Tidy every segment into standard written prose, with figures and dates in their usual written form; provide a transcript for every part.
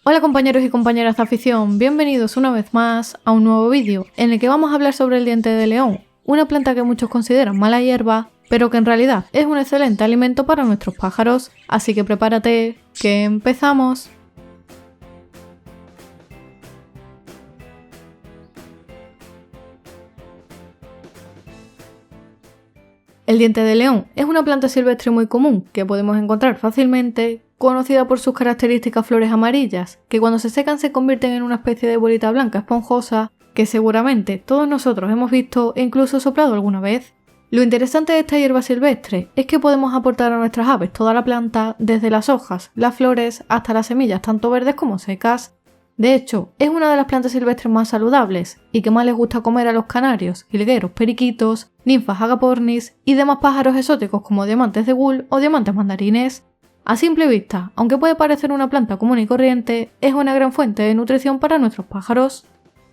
Hola compañeros y compañeras de afición, bienvenidos una vez más a un nuevo vídeo en el que vamos a hablar sobre el diente de león, una planta que muchos consideran mala hierba, pero que en realidad es un excelente alimento para nuestros pájaros, así que prepárate, que empezamos. El diente de león es una planta silvestre muy común que podemos encontrar fácilmente, conocida por sus características flores amarillas, que cuando se secan se convierten en una especie de bolita blanca esponjosa que seguramente todos nosotros hemos visto e incluso soplado alguna vez. Lo interesante de esta hierba silvestre es que podemos aportar a nuestras aves toda la planta, desde las hojas, las flores, hasta las semillas tanto verdes como secas. De hecho, es una de las plantas silvestres más saludables y que más les gusta comer a los canarios, jilgueros, periquitos, ninfas agapornis y demás pájaros exóticos como diamantes de Gould o diamantes mandarines. A simple vista, aunque puede parecer una planta común y corriente, es una gran fuente de nutrición para nuestros pájaros.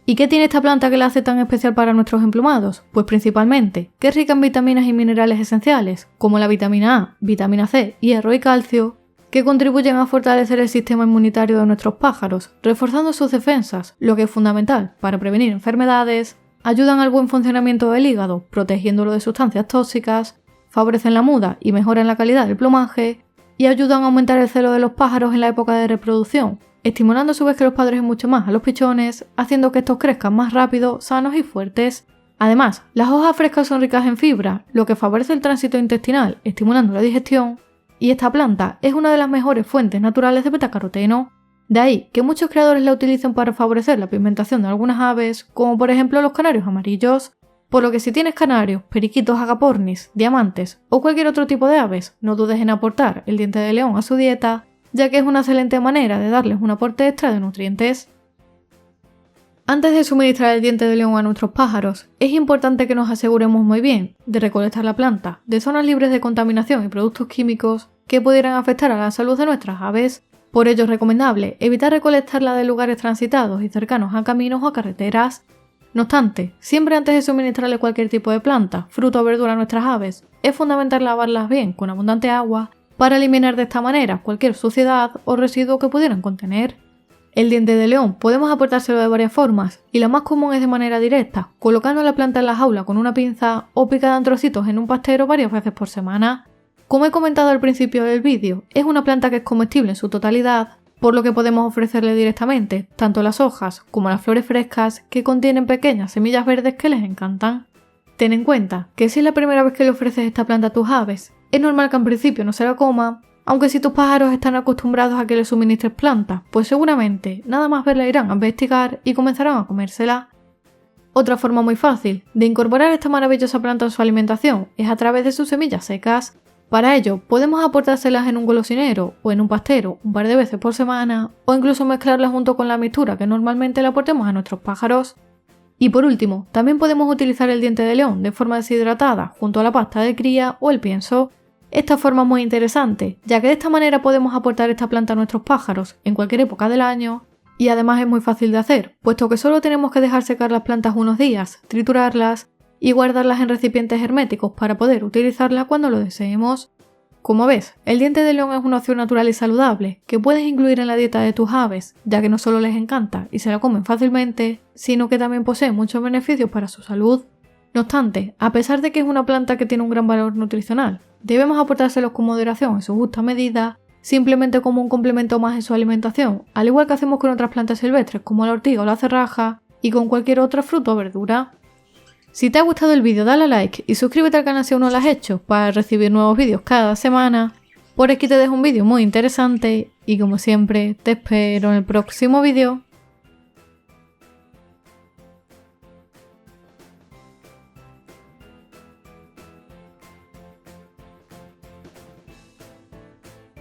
¿Y qué tiene esta planta que la hace tan especial para nuestros emplumados? Pues principalmente, que es rica en vitaminas y minerales esenciales, como la vitamina A, vitamina C, hierro y calcio, que contribuyen a fortalecer el sistema inmunitario de nuestros pájaros, reforzando sus defensas, lo que es fundamental para prevenir enfermedades, ayudan al buen funcionamiento del hígado, protegiéndolo de sustancias tóxicas, favorecen la muda y mejoran la calidad del plumaje, y ayudan a aumentar el celo de los pájaros en la época de reproducción, estimulando a su vez que los padres mucho más a los pichones, haciendo que estos crezcan más rápido, sanos y fuertes. Además, las hojas frescas son ricas en fibra, lo que favorece el tránsito intestinal, estimulando la digestión, y esta planta es una de las mejores fuentes naturales de betacaroteno. De ahí que muchos creadores la utilizan para favorecer la pigmentación de algunas aves, como por ejemplo los canarios amarillos. Por lo que si tienes canarios, periquitos agapornis, diamantes o cualquier otro tipo de aves, no dudes en aportar el diente de león a su dieta, ya que es una excelente manera de darles un aporte extra de nutrientes. Antes de suministrar el diente de león a nuestros pájaros, es importante que nos aseguremos muy bien de recolectar la planta de zonas libres de contaminación y productos químicos que pudieran afectar a la salud de nuestras aves. Por ello es recomendable evitar recolectarla de lugares transitados y cercanos a caminos o a carreteras. No obstante, siempre antes de suministrarle cualquier tipo de planta, fruto o verdura a nuestras aves, es fundamental lavarlas bien con abundante agua para eliminar de esta manera cualquier suciedad o residuo que pudieran contener. El diente de león podemos aportárselo de varias formas y la más común es de manera directa, colocando la planta en la jaula con una pinza o picada en trocitos en un pastero varias veces por semana. Como he comentado al principio del vídeo, es una planta que es comestible en su totalidad, por lo que podemos ofrecerle directamente tanto las hojas como las flores frescas que contienen pequeñas semillas verdes que les encantan. Ten en cuenta que si es la primera vez que le ofreces esta planta a tus aves, es normal que en principio no se la coma, aunque si tus pájaros están acostumbrados a que les suministres plantas, pues seguramente nada más verla irán a investigar y comenzarán a comérsela. Otra forma muy fácil de incorporar esta maravillosa planta en su alimentación es a través de sus semillas secas. Para ello, podemos aportárselas en un golosinero o en un pastero un par de veces por semana, o incluso mezclarlas junto con la mixtura que normalmente le aportemos a nuestros pájaros. Y por último, también podemos utilizar el diente de león de forma deshidratada junto a la pasta de cría o el pienso. Esta forma es muy interesante, ya que de esta manera podemos aportar esta planta a nuestros pájaros en cualquier época del año, y además es muy fácil de hacer, puesto que solo tenemos que dejar secar las plantas unos días, triturarlas y guardarlas en recipientes herméticos para poder utilizarlas cuando lo deseemos. Como ves, el diente de león es una opción natural y saludable que puedes incluir en la dieta de tus aves, ya que no solo les encanta y se la comen fácilmente, sino que también posee muchos beneficios para su salud. No obstante, a pesar de que es una planta que tiene un gran valor nutricional, debemos aportárselos con moderación en su justa medida, simplemente como un complemento más en su alimentación, al igual que hacemos con otras plantas silvestres como la ortiga o la cerraja y con cualquier otra fruta o verdura. Si te ha gustado el vídeo dale a like y suscríbete al canal si aún no lo has hecho para recibir nuevos vídeos cada semana. Por aquí te dejo un vídeo muy interesante y como siempre te espero en el próximo vídeo.